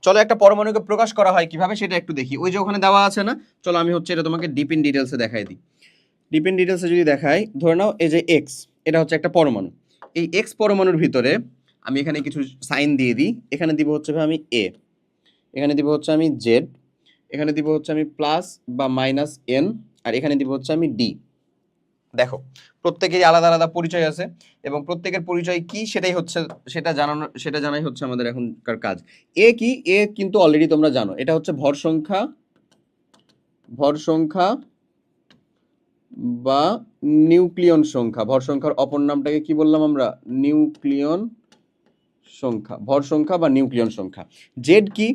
চলো একটা পরমাণুকে প্রকাশ করা হয় কিভাবে সেটা একটু দেখি। ওই যে ওখানে দেওয়া আছে না, চলো আমি হচ্ছে এটা তোমাকে ডিপ ইন ডিটেলসে দেখাই দিই। ডিপ ইন ডিটেলসে যদি দেখাই, ধরে নাও এই যে এক্স, এটা হচ্ছে একটা পরমাণু। এই এক্স পরমাণুর ভিতরে আমি এখানে কিছু সাইন দিয়ে দিই। এখানে দিব হচ্ছে আমি এ, এখানে দিব হচ্ছে আমি জেড, এখানে দিব হচ্ছে আমি প্লাস বা মাইনাস এন, আর এখানে দিব হচ্ছে আমি ডি। দেখো প্রত্যেকেরই আলাদা আলাদা পরিচয় আছে এবং প্রত্যেকের পরিচয় কি সেটা জানাই হচ্ছে আমাদের এখনকার কাজ। এ কি? এ কিন্তু অলরেডি তোমরা জানো, এটা হচ্ছে ভর সংখ্যা বা নিউক্লিয়ন সংখ্যা। ভর সংখ্যার অপর নামটাকে কি বললাম আমরা? নিউক্লিয়ন সংখ্যা। ভর সংখ্যা বা নিউক্লিয়ন সংখ্যা। জেড কি?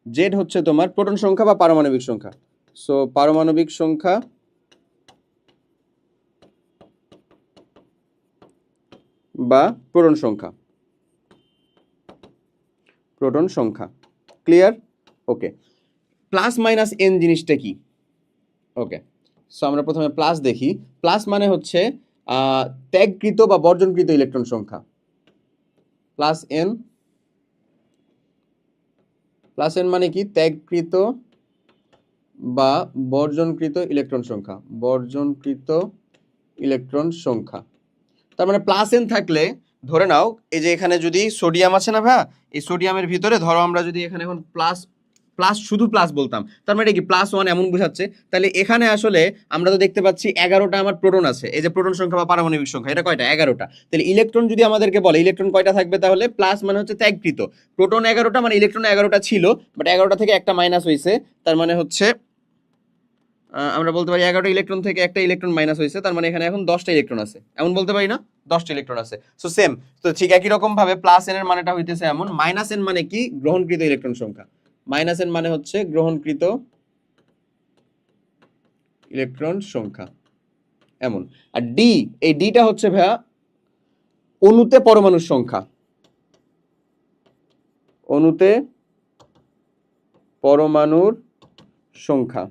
জেড হচ্ছে তোমার প্রোটন সংখ্যা বা পারমাণবিক সংখ্যা। সো পারমাণবিক সংখ্যা বা প্রোটন সংখ্যা। ক্লিয়ার? ওকে। প্লাস মাইনাস এন জিনিসটা কি? ওকে, সো আমরা প্রথমে প্লাস দেখি। প্লাস মানে হচ্ছে ত্যাগকৃত বা বর্জনকৃত ইলেকট্রন সংখ্যা। প্লাস এন মানে কি? ত্যাগকৃত বা বর্জনকৃত ইলেকট্রন সংখ্যা। তার মানে প্লাস এন থাকলে ধরে নাও এই যে এখানে যদি সোডিয়াম আছে না ভাই, এই সোডিয়ামের ভিতরে ধরো আমরা যদি এখানে এখন শুধু প্লাস বলতাম, তার মানে কি +1 এমন বোঝাচ্ছে। তাহলে এখানে আসলে আমরা তো দেখতে পাচ্ছি 11টা আমার প্রোটন আছে। এই যে প্রোটন সংখ্যা বা পারমাণবিক সংখ্যা, এটা কয়টা? 11টা। তাহলে ইলেকট্রন যদি আমাদেরকে বলে ইলেকট্রন কয়টা থাকবে, তাহলে প্লাস মানে হচ্ছে ত্যাগকৃত, প্রোটন 11টা, মানে ইলেকট্রন 11টা ছিল, বাট 11টা থেকে একটা মাইনাস হয়েছে। তার মানে হচ্ছে আমরা বলতে পারি 11টা ইলেকট্রন থেকে একটা ইলেকট্রন মাইনাস হয়েছে, তার মানে এখানে এখন 10টা ইলেকট্রন আছে, এমন বলতে পারি না? 10টা ইলেকট্রন আছে। সো সেম, তো ঠিক একই রকম ভাবে প্লাস এন এর মানেটা হইতেছে এমন। মাইনাস এন মানে কি? গ্রহণকৃত ইলেকট্রন সংখ্যা। মাইনাস এন মানে হচ্ছে গ্রহণকৃত ইলেকট্রন সংখ্যা, এমন। আর ডি, এই ডিটা হচ্ছে ভাইয়া অণুতে পরমাণুর সংখ্যা। অণুতে পরমাণুর সংখ্যা।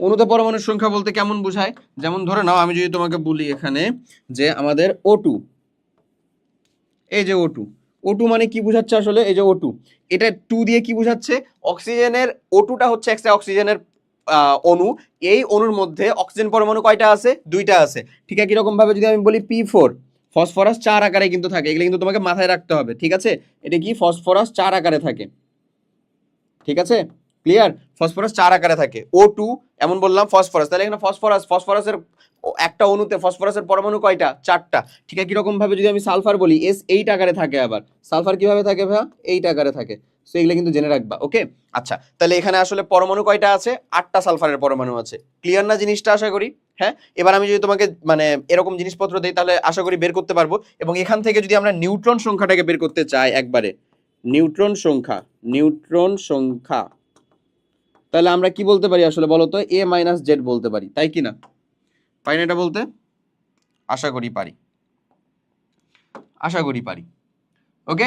অণুতে পরমাণুর সংখ্যা বলতে কেমন বোঝায়? যেমন ধরে নাও আমি যদি তোমাকে বলি এখানে যে আমাদের O2, এই যে O2 মানে কি বোঝাচ্ছে আসলে? এই যে O2, এটা 2 দিয়ে কি বোঝাচ্ছে? অক্সিজেনের O2টা হচ্ছে একটা অক্সিজেনের অণু। এই অণুর মধ্যে অক্সিজেন পরমাণু কয়টা আছে? 2টা আছে। ঠিক একই রকম ভাবে যদি আমি বলি P4, ফসফরাস 4 আকারে কিন্তু থাকে, এগুলো কিন্তু তোমাকে মাথায় রাখতে হবে, ঠিক আছে? এটা কি? ফসফরাস 4 আকারে থাকে, ঠিক আছে? ক্লিয়ার? ফসফরাস 4 আকারে থাকে। O2 এমন বললাম ফসফরাস, তাহলে এখানে ফসফরাসের একটা অণুতে ফসফরাসের পরমাণু কয়টা? 4টা। ঠিক একই রকম ভাবে যদি আমি সালফার বলি, S8 আকারে থাকে। আবার সালফার কিভাবে থাকে ভাইয়া? 8 আকারে থাকে। সো এগুলো কিন্তু জেনে রাখবা, ওকে? আচ্ছা, তাহলে এখানে আসলে পরমাণু কয়টা আছে? 8টা সালফারের পরমাণু আছে। ক্লিয়ার না জিনিসটা? আশা করি। হ্যাঁ, এবার আমি যদি তোমাকে মানে এরকম জিনিসপত্র দেই, তাহলে আশা করি বের করতে পারবো। এবং এখান থেকে যদি আমরা নিউট্রন সংখ্যাটাকে বের করতে চাই একবারে, নিউট্রন সংখ্যা, তাহলে আমরা কি বলতে পারি আসলে বলো তো? A মাইনাস জেড বলতে পারি, তাই কি না? পারি না এটা বলতে? আশা করি পারি, ওকে।